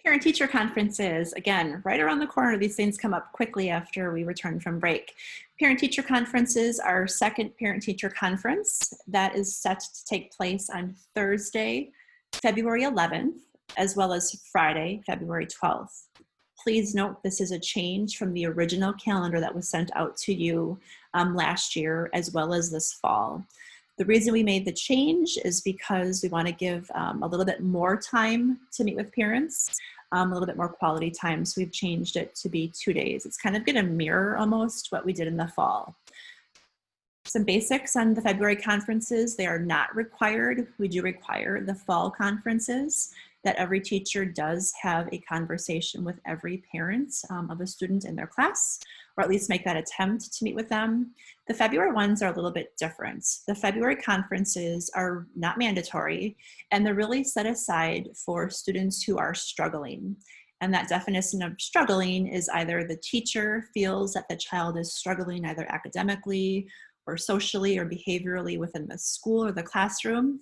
Parent-teacher conferences, again, right around the corner. These things come up quickly after we return from break. Parent-teacher conferences, our second parent-teacher conference that is set to take place on Thursday, February 11th, as well as Friday, February 12th. Please note this is a change from the original calendar that was sent out to you last year, as well as this fall. The reason we made the change is because we want to give a little bit more time to meet with parents, a little bit more quality time. So we've changed it to be 2 days. It's kind of going to mirror almost what we did in the fall. Some basics on the February conferences. They are not required. We do require the fall conferences that every teacher does have a conversation with every parent of a student in their class, or at least make that attempt to meet with them. The February ones are a little bit different. The February conferences are not mandatory, and they're really set aside for students who are struggling. And that definition of struggling is either the teacher feels that the child is struggling either academically or socially or behaviorally within the school or the classroom,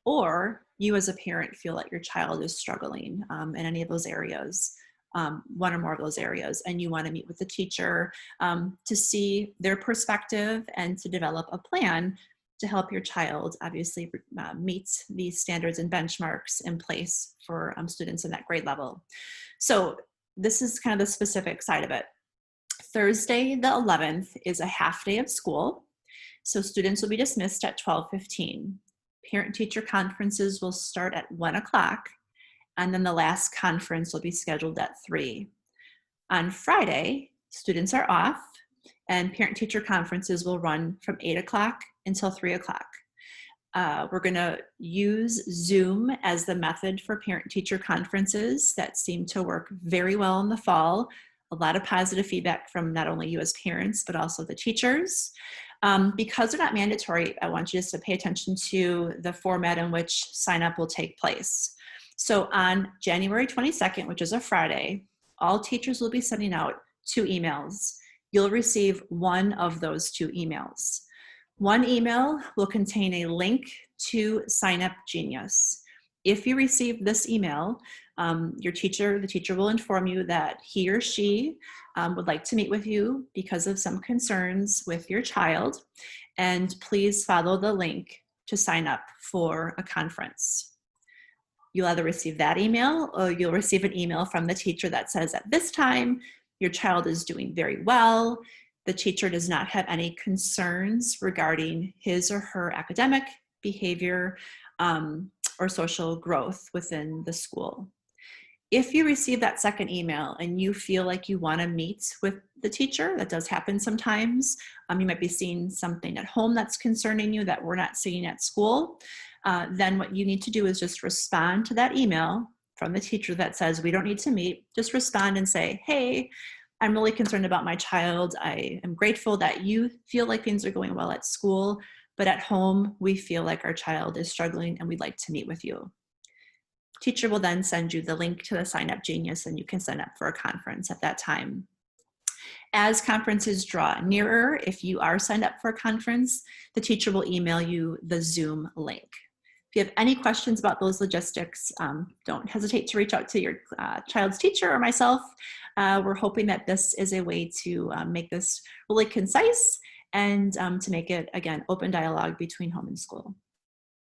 or you as a parent feel that your child is struggling in any of those areas, one or more of those areas, and you want to meet with the teacher to see their perspective and to develop a plan to help your child obviously meet these standards and benchmarks in place for students in that grade level. So this is kind of the specific side of it. Thursday, the 11th, is a half day of school. So students will be dismissed at 12:15. Parent-teacher conferences will start at 1 o'clock, and then the last conference will be scheduled at 3. On Friday, students are off, and parent-teacher conferences will run from 8 o'clock until 3 o'clock. We're going to use Zoom as the method for parent-teacher conferences. That seemed to work very well in the fall. A lot of positive feedback from not only you as parents, but also the teachers. Because they're not mandatory, I want you just to pay attention to the format in which sign up will take place. So on January 22nd, which is a Friday, all teachers will be sending out 2 emails. You'll receive one of those 2 emails. One email will contain a link to Sign Up Genius. If you receive this email, the teacher will inform you that he or she would like to meet with you because of some concerns with your child, and please follow the link to sign up for a conference. You'll either receive that email or you'll receive an email from the teacher that says at this time, your child is doing very well. The teacher does not have any concerns regarding his or her academic behavior or social growth within the school. If you receive that second email and you feel like you want to meet with the teacher, that does happen sometimes. You might be seeing something at home that's concerning you that we're not seeing at school. Then what you need to do is just respond to that email from the teacher that says we don't need to meet. Just respond and say, hey, I'm really concerned about my child. I am grateful that you feel like things are going well at school, but at home we feel like our child is struggling and we'd like to meet with you. Teacher will then send you the link to the Sign Up Genius and you can sign up for a conference at that time. As conferences draw nearer, if you are signed up for a conference, the teacher will email you the Zoom link. If you have any questions about those logistics, don't hesitate to reach out to your child's teacher or myself. We're hoping that this is a way to make this really concise and to make it, again, open dialogue between home and school.